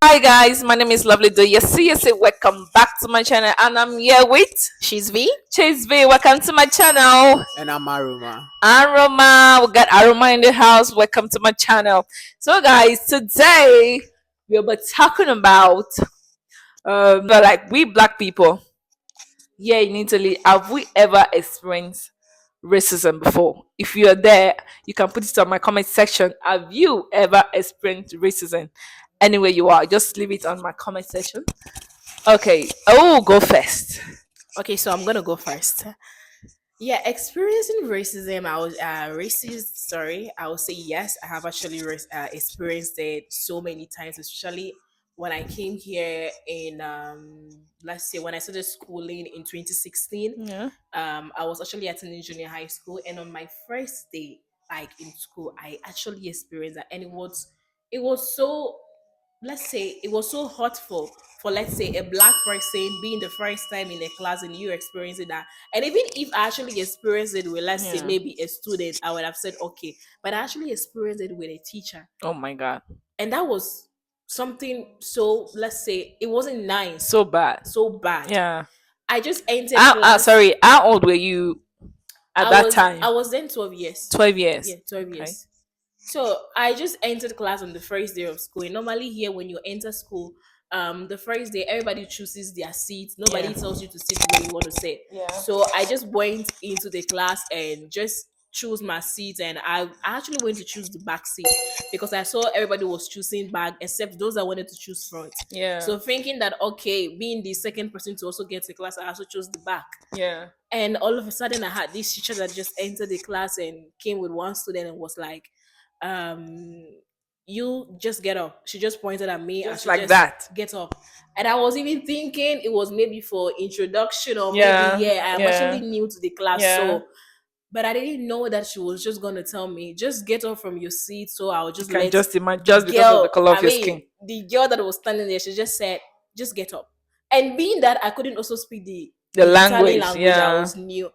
Hi guys, my name is Lovely Do Yesi-yesi. Welcome back to my channel, and I'm here with She's V. Chase V. Welcome to my channel. And I'm Aruma. Aroma, we got Aroma in the house. Welcome to my channel. So guys, today we'll be talking about like we black people. Yeah, in Italy, have we ever experienced racism before? If you're there, you can put it on my comment section. Have you ever experienced racism? Anywhere you are, just leave it on my comment section. Okay, I will go first. Okay, so I'm gonna go first. Yeah, experiencing racism. I was racist. Sorry, I would say yes. I have actually experienced it so many times, especially when I came here in let's say when I started schooling in 2016. Yeah. I was actually attending junior high school, and on my first day, like in school, I actually experienced that, and it was so, let's say it was so hurtful for, let's say, a black person being the first time in a class and you experiencing that. And even if I actually experienced it with, let's say, Yeah. maybe a student, I would have said okay, but I actually experienced it with a teacher, Oh my god. and that was something, so let's say it wasn't nice, So bad. so bad. Yeah. I just entered class. Sorry. How old were you at i that was time? i was then 12 years. 12 years. Yeah, 12 Okay. years. So I just entered class on the first day of school. And normally here, when you enter school, the first day everybody chooses their seat. Yeah. Nobody tells you to sit where you want to sit. Yeah. So I just went into the class and just choose my seat, and I actually went to choose the back seat because I saw everybody was choosing back except those that wanted to choose front. Yeah. So thinking that, okay, being the second person to also get to class, I also chose the back. Yeah. And all of a sudden, I had this teacher that just entered the class and came with one student and was like, um, "You just get up." She just pointed at me and Just she like just that. get up. And I was even thinking it was maybe for introduction, or maybe, Yeah. yeah, I am Yeah. actually new to the class, Yeah. so. But I didn't know that she was just gonna tell me, just get up from your seat. So I'll You just can let just imagine the just because of the girl. color I of your mean, skin. the girl that was standing there, she just said, "Just get up." And being that I couldn't also speak the The Italian language. language, I Yeah. was new.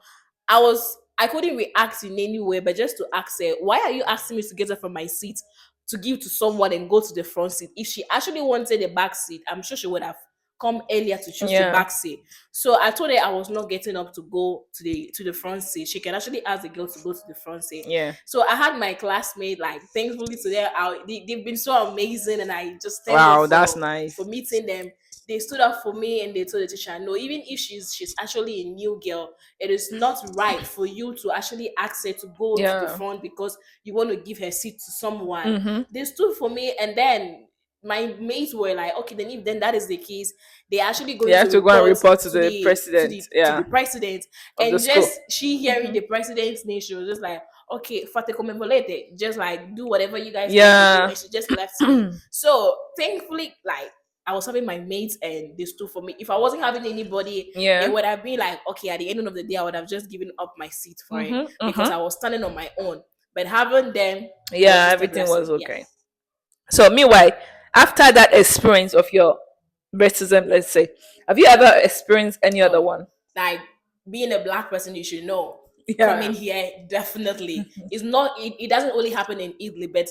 I couldn't react in any way, but just to ask her, why are you asking me to get up from my seat to give to someone and go to the front seat? If she actually wanted the back seat, I'm sure she would have come earlier to choose the Yeah. back seat. So I told her I was not getting up to go to the front seat. She can actually ask the girl to go to the front seat. Yeah. So I had my classmate, like, thankfully today, they've been so amazing, and I just thank God Wow, that's for nice. meeting them. They stood up for me and they told the teacher, no, even if she's actually a new girl, it is not right for you to actually ask her to go to the Yeah. front because you want to give her seat to someone. Mm-hmm. They stood for me, and then my mates were like, okay, then if then that is the case, they're actually You going to have to go and report report to to the the to president. the to the Yeah. president. Of the And school. just she hearing Mm-hmm. the president's name, she was just like, okay, fate come volete, just like do whatever you guys want to do. Yeah. And she just left me. So thankfully, like, I was having my mates and they stood for me. If I wasn't having anybody, it Yeah. would have been like, okay, at the end of the day, I would have just given up my seat for it Mm-hmm. because Mm-hmm. I was standing on my own. But having them was Yeah, just a everything was blessing. Yeah. okay. So meanwhile, after that experience of your racism, let's say, have you ever experienced any other Oh, one? like, being a black person, you should know. Coming Yeah. here, definitely. It doesn't only happen in Italy, but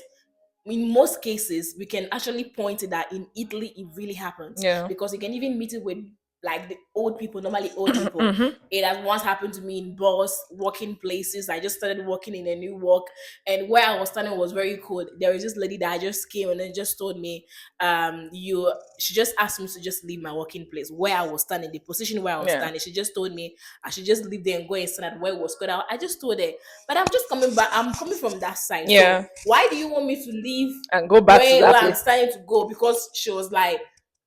in most cases we can actually point to that in Italy it really happens, Yeah. because you can even meet it with, like, the old people, normally old people. Mm-hmm. It has once happened to me in bus working places. I just started working in a new work, and where I was standing was very cold. There was this lady that I just came and then just told me, you she just asked me to just leave my working place where I was standing, the position where I was Yeah. standing. She just told me I should just leave there and go and stand at where it was good. I just told her, but I'm just coming back. I'm coming from that side. So Yeah. why do you want me to leave And go back to where that I'm place. starting to go? Because she was like,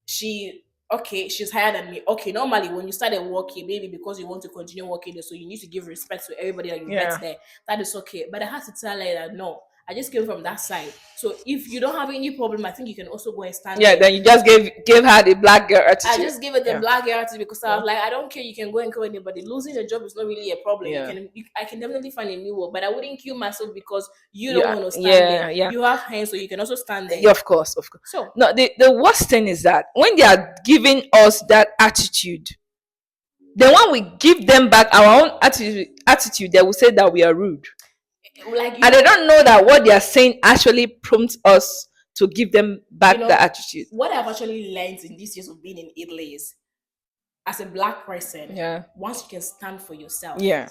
she okay, she's higher than me. Okay, normally when you started working, maybe because you want to continue working there, so you need to give respect to everybody that you met Yeah. there. That is okay. But I had to tell her that no, I just came from that side. So if you don't have any problem, I think you can also go and stand Yeah. there. Then you just gave her the black girl I attitude. just give it the Yeah. black guarantee because I Yeah. was like, I don't care. You can go and kill anybody. Losing a job is not really a problem. Yeah. I can definitely find a new work, but I wouldn't kill myself because you don't Yeah. want to stand there. Yeah. Yeah. You have hands, so you can also stand there. Yeah, of course, of course. So No, the worst thing is that when they are giving us that attitude, then when we give them back our own attitude, they will say that we are rude. like And they don't know that what they are saying actually prompts us to give them You back the know, attitude. what I've actually learned in these years of being in Italy is, as a black person, Yeah. once you can stand for yourself, Yeah.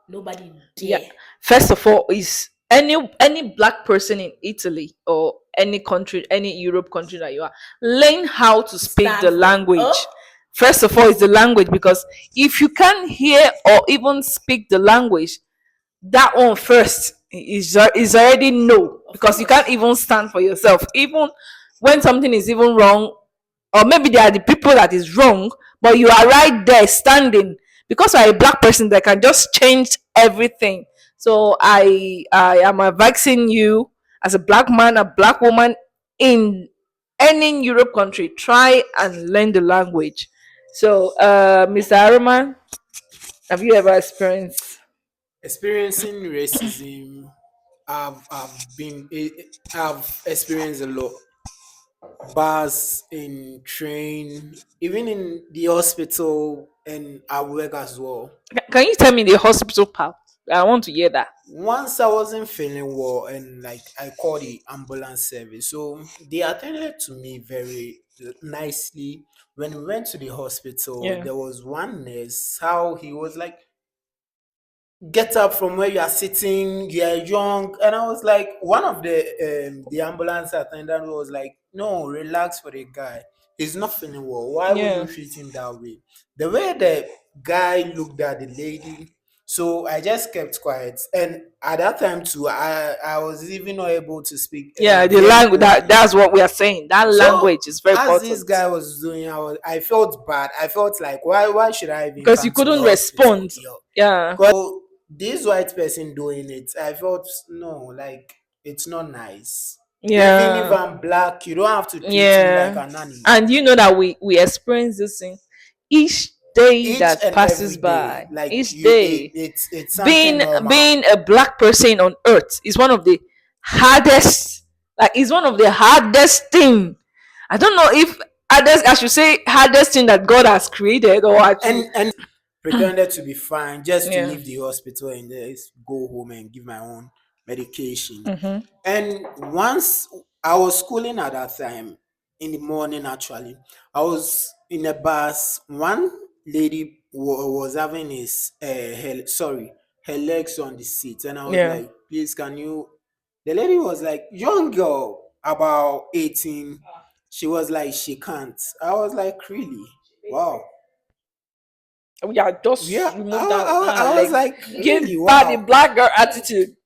nobody Yeah. dare First of all, is any black person in Italy or any country, any Europe country that you are, learn how to speak stand the for you. language. First of all, is the language, because if you can't hear or even speak the language, that one first is already no, Of because you can't course. even stand for yourself. Even when something is even wrong, or maybe they are the people that is wrong, but you are right there standing, because you are a black person that can just change everything. So I am advising you, as a black man, a black woman, in any Europe country, try and learn the language. So Yeah. Mr. Araman, have you ever experienced? Experiencing racism, I've experienced a lot. Bars in train, even in the hospital and at work as well. Can you tell me the hospital part? I want to hear that. Once I wasn't feeling well and like I called the ambulance service. So they attended to me very nicely. When we went to the hospital, Yeah. there was one nurse, how he was like, get up from where you are sitting, you are young. And I was like, one of the ambulance attendant was like, no, relax for the guy, he's not feeling well, why would you Yeah. treat him that way? The way the guy looked at the lady, so I just kept quiet. And at that time too, I was even not able to speak Yeah, the very language, good. that's what we are saying. That So language is very as this important, guy was doing, I felt bad. I felt like, why should I even because you come to the couldn't hospital respond. here? Yeah. So this white person doing it, I felt no, like it's not nice. Even if Yeah. I'm black, you don't have to treat me like Yeah. an animal. And you know that we experience this thing each day Each that and passes every day, by. like Each you, day. it's something normal. Being a black person on earth is one of the hardest, like it's one of the hardest thing. I don't know if hardest, I should say hardest thing that God has created, or actually. And pretended to be fine just to Yeah. leave the hospital and just go home and give my own medication. Mm-hmm. And once I was schooling at that time in the morning, actually, I was in a bus. One lady was having her legs on the seat, and I was Yeah. like, "Please, can you?" The lady was like, young girl, about 18. She was like, "She can't." I was like, "Really? Wow." Yeah, just Yeah, remove that I was leg. like, Give "Really? her the Wow." black girl attitude.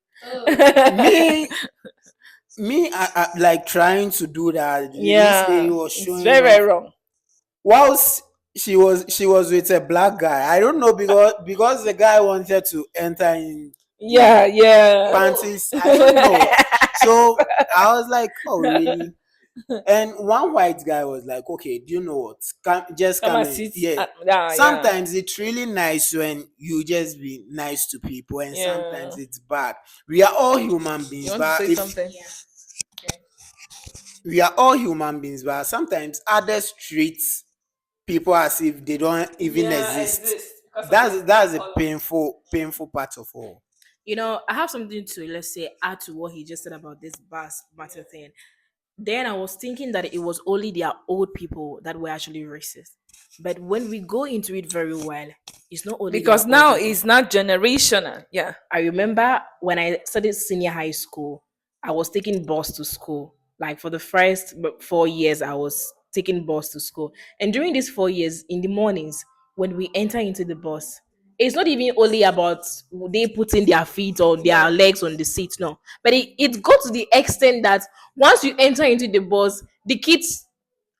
Me, I like trying to do that. This lady Yeah, was it's showing very, off. very wrong. Whilst she was with a black guy. I don't know, because the guy wanted to enter in the Yeah, yeah. panties. I don't know. So I was like, oh really? And one white guy was like, okay, do you know what? Just Come come and in. sit. Yeah. Yeah, yeah, Sometimes it's really nice when you just be nice to people, and yeah. sometimes it's bad. We are all human You beings, want to but say if something? we are all human beings, but sometimes others treat people as if they don't even Yeah, exist. exist because of their That's skin a color. painful part of all. You know, I have something to, let's say, add to what he just said about this bus matter thing. Then I was thinking that it was only their old people that were actually racist. But when we go into it very well, it's not only their Because old now people. it's not generational. Yeah. I remember when I studied senior high school, I was taking bus to school. Like for the first 4 years, I was taking bus to school. And during these 4 years, in the mornings, when we enter into the bus, it's not even only about they putting their feet or their Yeah. legs on the seat, no. But it got to the extent that once you enter into the bus, the kids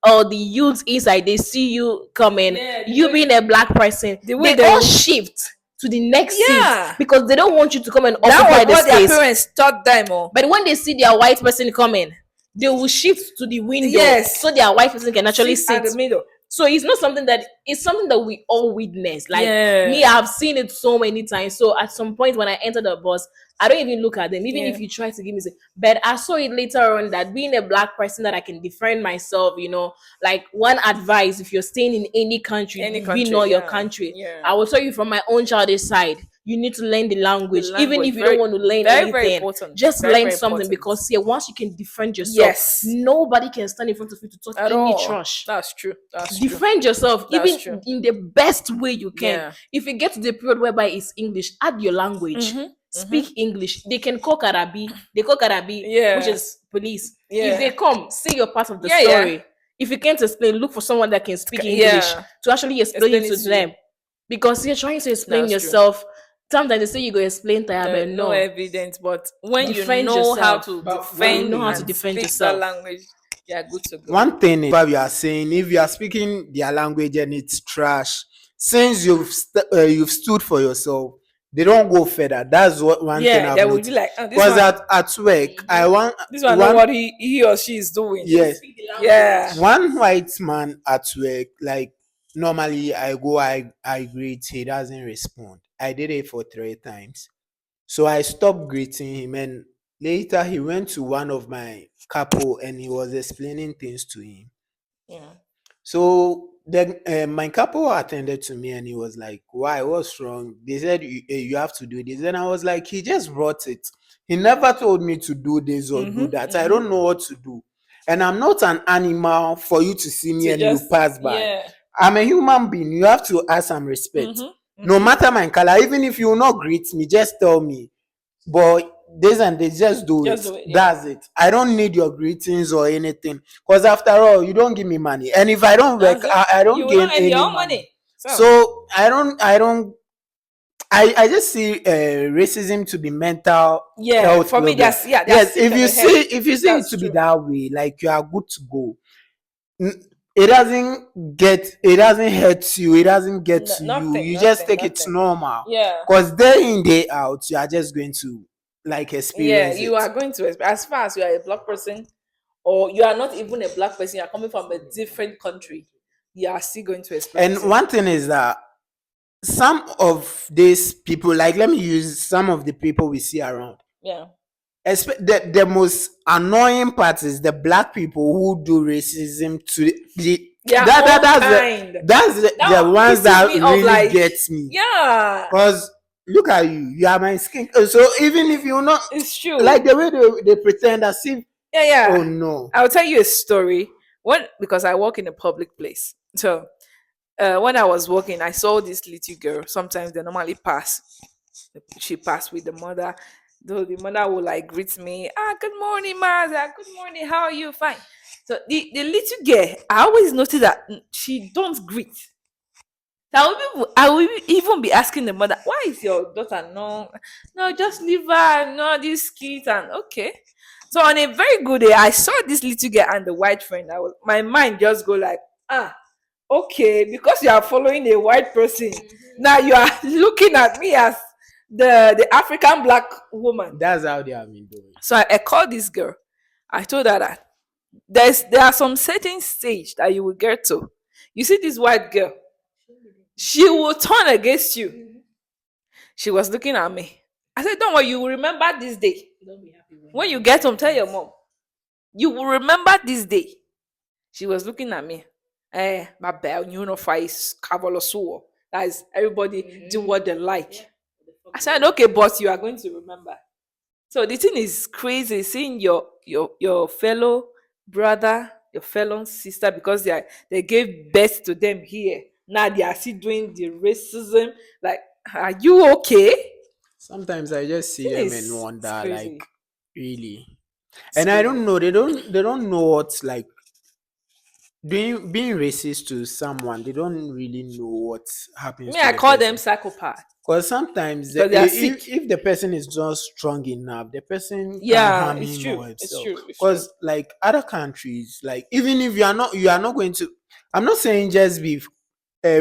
or the youths inside, they see you coming, Yeah, you being a black person, the way they they all will. shift to the next seat Yeah. because they don't want you to come and That occupy was the what their space. parents taught them. Oh. But when they see their white person coming, they will shift to the window Yes. so their white person can actually Sit at sit. the middle. So it's not something that it's something that we all witness. Like me, Yeah. I've seen it so many times. So at some point when I enter the bus, I don't even look at them, even Yeah. if you try to give me. But I saw it later on that being a black person, that I can defend myself. You know, like one advice: if you're staying in any country, Any be country. not your Yeah. country. Yeah. I will tell you from my own childish side. you need to learn the The language. Even language, if you don't want to learn very anything, important. just Very, learn very something, important. because here, once you can defend yourself, Yes, nobody can stand in front of you to talk at any all. trash. That's true. That's true. Defend yourself, That's even true. in the best way you can. Yeah. If you get to the period whereby it's English, add your language. Mm-hmm. Speak English. They can call Karabi. They call Karabi, which Yeah. is police. If Yeah. they come, say your part of the Yeah. Yeah. story. If you can't explain, look for someone that can speak English Yeah. to actually explain Explain it it to to you. them. Because you're trying to explain That's true. yourself. Sometimes they say you go explain to her, No, but no no. evidence, but when you Defend know how yourself. to But When you one defend know how thing to and defend speak that yourself. language, you are good to go. One thing is, what we are saying, if you are speaking their language and it's trash, since you've stood for yourself, they don't go further. That's what one thing Yeah, I've they will be noticed. like, oh, this Because one, at work, I want this one know one, what he or she is doing. yes, Speak the Yeah. language. one white man at work. Like normally, I greet, he doesn't respond. I did it for 3 times, so I stopped greeting him, and later he went to one of my couple and he was explaining things to him. Yeah. So then my couple attended to me and he was like, "Why? What's wrong?" They said, you have to do this." And I was like, "He just brought it. He never told me to do this or do Mm-hmm. that. I don't know what to do. And I'm not an animal for you to see me To and you just, pass by. yeah. I'm a human being. You have to have some respect. Mm-hmm. No Mm-hmm. matter my color, even if you will not greet me, just tell me. But this and this, just do it. Just do it. Yeah. That's it. I don't need your greetings or anything. Because after all, you don't give me money. And if I don't work, That's it. I You don't will gain not earn your any own money. money. So, So I just see racism to be mental yeah, health for me, problem. that's Yes, sick on the head. if you see it That's to be true. that way, like you are good to go. It doesn't hurt you, it doesn't get to you. Nothing, You just nothing, take it nothing. normal. Yeah. Because day in, day out, you are just going to like Yeah, experience you it. are going to, as far as you are a black person, or you are not even a black person, you are coming from a different country, you are still going to experience And it. one thing is that some of these people, like let me use some of the people we see around. Yeah. The most annoying part is the black people who do racism to the Their that, that own that's the kind. that's That the one ones pisses that me off. really Like, gets me. yeah, Because look at you, you are my skin. So even if you're not it's true. like the way they pretend as if, Yeah, oh yeah. no. I'll tell you a story. When because I work in a public place, so when I was working, I saw this little girl. Sometimes they normally pass. She passed with the mother. Though the mother will like greet me. Ah, good morning, Maza. Good morning. How are you? Fine. So the little girl, I always notice that she don't greet. So I will even be asking the mother, why is your daughter no, just leave her, no, this kid and okay. So on a very good day, I saw this little girl and the white friend. My mind just go like, ah, okay, because you are following a white person, now you are looking at me as the African black woman. That's how they have been doing. So I called this girl. I told her that there are some certain stage that you will get to. You see this white girl, she will turn against you. She was looking at me. I said, don't worry, you will remember this day. Don't be happy When you get home, tell your mom. You will remember this day. She was looking at me. My bell, you know, face Cavalosua. That is everybody do what they like. I said, okay, boss, you are going to remember. So the thing is crazy seeing your fellow brother, your fellow sister, because they gave birth to them here. Now they are still doing the racism. Like, are you okay? Sometimes I just see Thing them and is, it's wonder, like, crazy. really. It's And I crazy. don't know, they don't know what, like, being racist to someone, they don't really know what happens Me, to I the call them person. psychopath Because sometimes because they are sick. if the person is not strong enough, the person can Yeah, harm it's him true. or It's himself. true. It's true. Because like other countries, like even if you are not going to, I'm not saying just be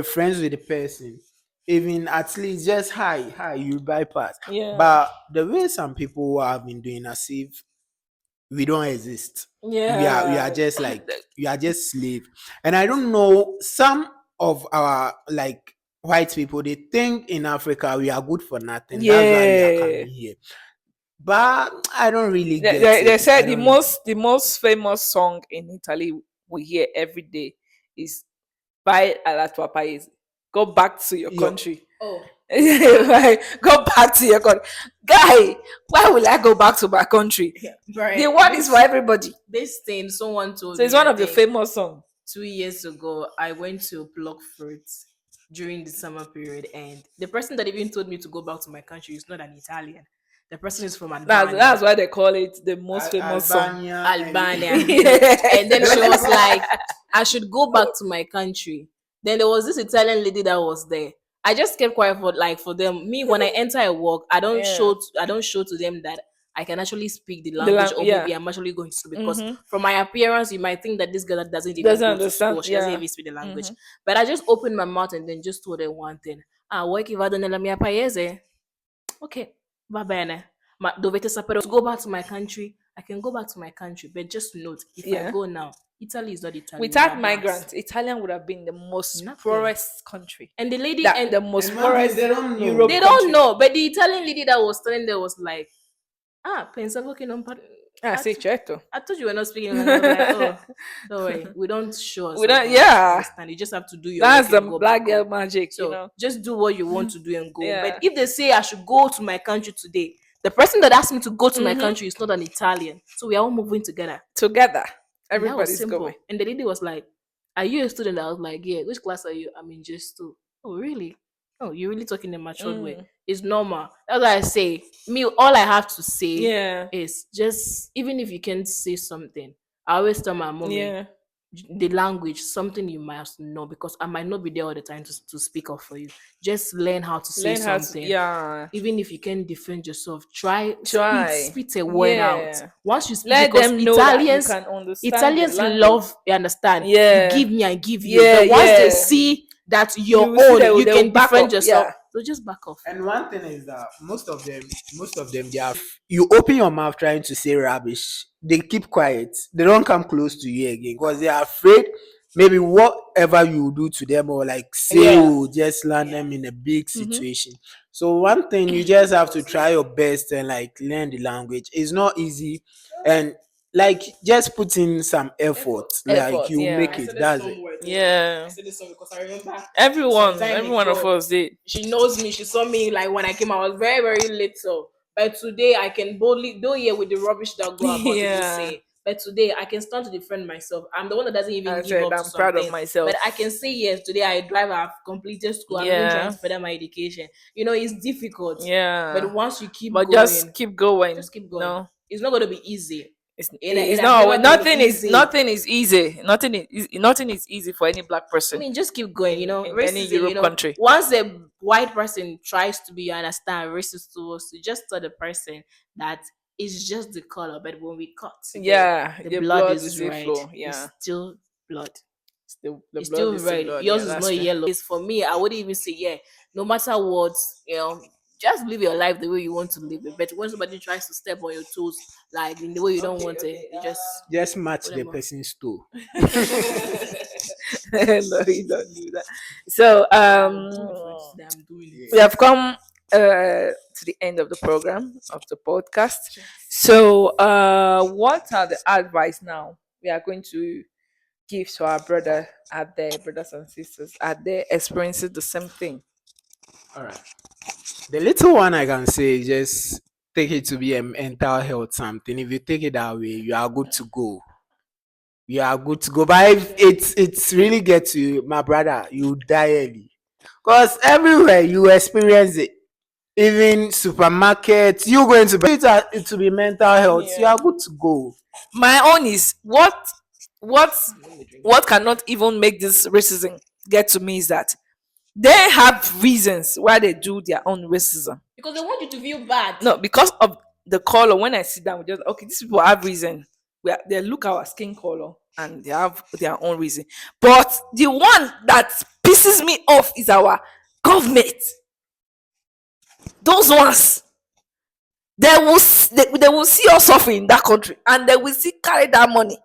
friends with the person, even at least just hi you bypass. Yeah. But the way some people have been doing as if we don't exist. We are Yeah. just like, we are just slave. And I don't know, some of our like white people, they think in Africa we are good for nothing. That's why we are Yeah. coming here. But I don't really They, get they, it. they said I the don't. most famous song in Italy we hear every day is "Vai alla tua paese." Go back to your Yo, country. Oh, Like, go back to your country. Guy, why will I go back to my country? The Right. one is for everybody. This thing someone told So it's me, one I of the think famous songs. 2 years ago, I went to pluck fruits during the summer period, and the person that even told me to go back to my country is not an Italian. The person is from That's Albania. why they call it the most famous song. Albania and Albania. Yeah. And then she was like, I should go back to my country. Then there was this Italian lady that was there. I just kept quiet for them. Me, when I enter a work, Yeah. I don't show to them that I can actually speak the The language, or yeah. maybe I'm actually going to school, because from my appearance you might think that this girl that doesn't even Doesn't go to school, understand. she doesn't Yeah. even speak the language. But I just opened my mouth and then just told her one thing. Ah, work if I don't know la mia paese. Okay, va bene. Ma dovete sapere to go back to my country. I can go back to my country, but just note, if I Yeah. go now, Italy is not Italy Without without blacks. migrants, Italian would have been the most Nothing. poorest country. And the lady That and the most and one thing poorest they don't know. Europe they country. don't know, but the Italian lady that was standing there was like, ah, pensavo che non par- Ah, I, sì, t- certo. I thought you were not speaking English. I was like, oh, don't worry, we don't show us. We don't. Yeah, Understand? You just have to do your that's work the and go black back girl home. magic. You So know. just do what you want to do and go. Yeah. But if they say I should go to my country today, the person that asked me to go to my country is not an Italian. So we are all moving together. Together, And that was everybody's simple. going. And the lady was like, are you a student? I was like, yeah. Which class are you? I'm in just two. Oh, really? Oh, you're really talking in a matured way. It's normal. That's why I say, me, all I have to say Yeah. is just, even if you can't say something, I always tell my mommy, Yeah. the language, something you must know, because I might not be there all the time to speak up for you. Just learn how to say Learn how to. something. Yeah. Even if you can defend yourself, try. Try. Spit a word out. Yeah. Once you speak, Let because them know that you Italians, can understand Italians the language. love, you understand? Yeah. You give me, I give you. Yeah, But once they yeah. see that you're You will see own, they you will can back defend up, yourself. yeah. So just back off. And one thing is that most of them, they are. You open your mouth trying to say rubbish, they keep quiet. They don't come close to you again because they are afraid. Maybe whatever you do to them or like say Yeah. will just land them in a big situation. So one thing you just have to try your best and like learn the language. It's not easy, and like just put in some effort. Like Effort, you yeah. make I it. That's it. Yeah. I said this one because I remember Everyone, time every one of ago, us did. she knows me. She saw me like when I came. I was very, very little. But today I can boldly do here with the rubbish that go about people Yeah. say. But today I can stand to defend myself. I'm the one that doesn't even I give said up to I'm proud of something. myself. But I can say yes. Today I drive. I've completed school. I'm even trying Yeah. to further my education. You know, it's difficult. Yeah. But once you keep But going, just keep going. just keep going. No. It's not going to be easy. It's, It it's has not never been nothing is easy. nothing is easy. Nothing is easy for any black I person mean, just keep going. You know, in any racism. Europe country. Once a white person tries to be, you understand, racist towards you, just tell the person that it's just the color. But when we cut, Yeah, the the blood blood is is the red. flow. It's Yeah, still blood. the It's blood still is the red. blood. Yours Yeah, is that's not true. yellow. It's for me. I wouldn't even say yeah. No matter what, just live your life the way you want to live it. But when somebody tries to step on your toes, like in the way you don't want it, you Just match put the them off. person's toe. No, you don't do that. So I'm doing it. we have come to the end of the program of the podcast. So what are the advice now we are going to give to our brother out there, brothers and sisters out there experiencing the same thing? All right. The little one I can say is just take it to be a mental health something. If you take it that way, you are good to go. You are good to go. But if it's really get to you, my brother, you die early. Because everywhere you experience it. Even supermarkets, you going to it to be mental health. You are good to go. My own is what what cannot even make this racism get to me is that they have reasons why they do their own racism. Because they want you to feel bad. No, because of the color. When I sit down, we just okay. These people have reason. They look our skin color and they have their own reason. But the one that pisses me off is our government. Those ones, they will see us suffering in that country and they will see carry that money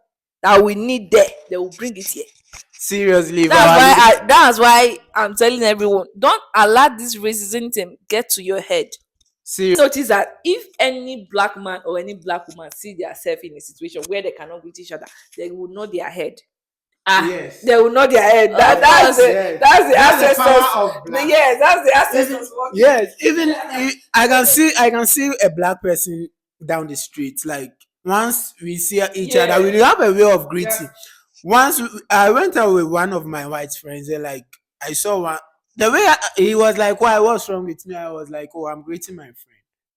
that we need there. They will bring it here. Seriously, That's why I'm telling everyone, don't allow this racism thing get to your head. Notice that if any black man or any black woman see themselves in a situation where they cannot greet each other, they will nod their head. Yes. they will nod their head. That Of that's course. the Yes. that's the That's the ancestors. power of black. Yes, that's the Even ancestors working. yes, even I can see a black person down the street. Like once we see each other, we Yeah. have a way of Yeah. greeting. I went out with one of my white friends, and like I saw one the way he was like, "Why? What's wrong with me?" I was like, "Oh, I'm greeting my friend."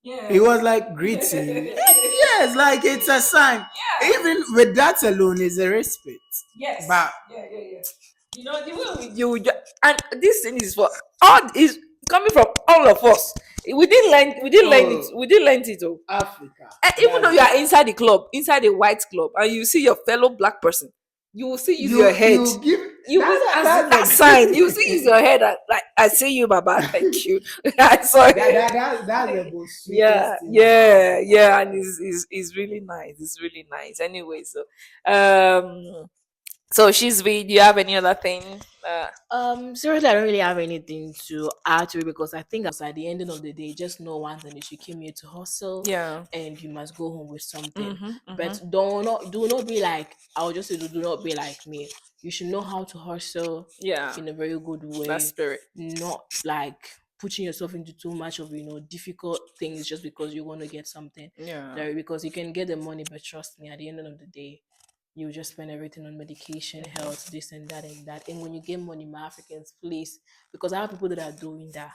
He Yeah. was like greeting. Yes, like it's a sign. Even with that alone is a respect. Yes. But Yeah, yeah, yeah. You know, the way and this thing is for all is coming from all of us. oh, we didn't learn it all. Africa. Even though That's you it. are inside the club, inside a white club, and you see your fellow black person, you will still use your head. You give You will that's as a sign. You will still use your head like I see you, Baba. Thank you. I saw it. that's the most Yeah, sweetest thing about yeah, it. yeah, and it's really nice. It's really nice. Anyway, um, so she's V. Do you have any other thing? Seriously, I don't really have anything to add to it because I think at the ending of the day, just know one thing is you came here to hustle Yeah. and you must go home with something. Mm-hmm. But Mm-hmm. do not be like I'll just say do not be like me. You should know how to hustle Yeah. in a very good That way, spirit. not like putting yourself into too much of difficult things just because you want to get something. Yeah. Like, because you can get the money, but trust me, at the end of the day, you just spend everything on medication, health, this and that and that. And when you get money, my Africans, please, because I have people that are doing that.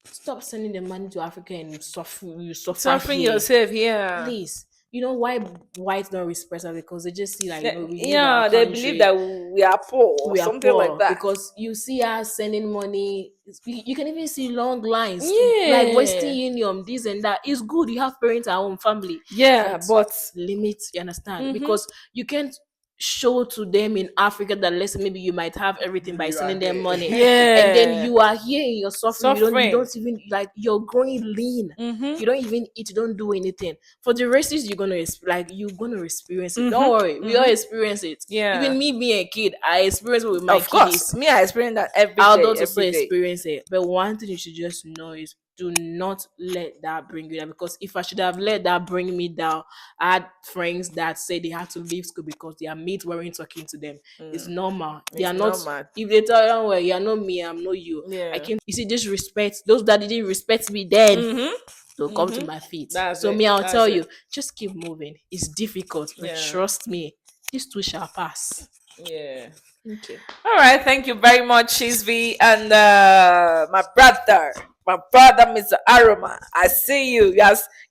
Stop sending the money to Africa and suffer Suffering here. yourself. Yeah. Please. You know why whites don't respect us? Because they just see, like, we leave our Yeah. They believe country, that we are poor or we are something like poor, that. because you see us sending money. You can even see long lines, like Western Yeah. Union, this and that. It's good, you have parents at home, family, Yeah. but But. limit, you understand? Mm-hmm. Because you can't show to them in Africa that, let's say, maybe you might have everything by You are sending them there. money, and then Yeah. you are here in your suffering. You Suffering. don't even, like, you're growing lean. Mm-hmm. You don't even eat, you don't do anything. For the races, you're gonna experience it. Don't Mm-hmm. worry, we all Mm-hmm. experience it. Yeah. Even me being a kid, I experience it with my Of course. kiddies. Me, I experience that every day. Adults also Every day. experience it. But one thing you should just know is, do not let that bring you down. Because if I should have let that bring me down, I had friends that say they had to leave school because their mates weren't talking to them. It's normal. They It's are not. normal. If they tell you, well, you're not me, I'm not you. I Yeah. can. You see, disrespect. Those that didn't respect me then, Mm-hmm. they'll come to Mm-hmm. my feet. That's So it. me, I'll That's tell it. you, just keep moving. It's difficult, but Yeah. trust me, this too shall pass. Yeah. Okay. All right. Thank you very much, Shizvi, and my brother, Mr. Aroma. I see you.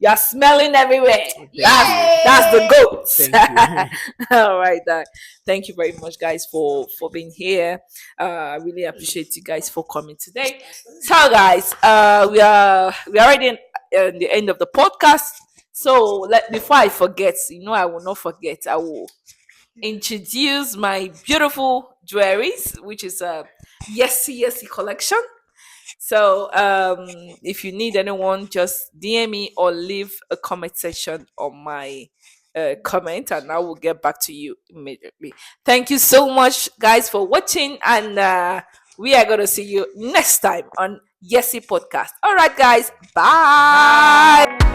You're smelling everywhere. Thank you. That's the goats. Thank you. All right. Thank you very much, guys, for being here. I really appreciate you guys for coming today. So, guys, we are already in the end of the podcast. So, before I forget, I will not forget. I will introduce my beautiful jewelries, which is a Yesi-yesi collection. So if you need anyone, just DM me or leave a comment section on my comment, and I will get back to you immediately. Thank you so much, guys, for watching, and we are going to see you next time on Yesi Podcast. All right, guys, bye.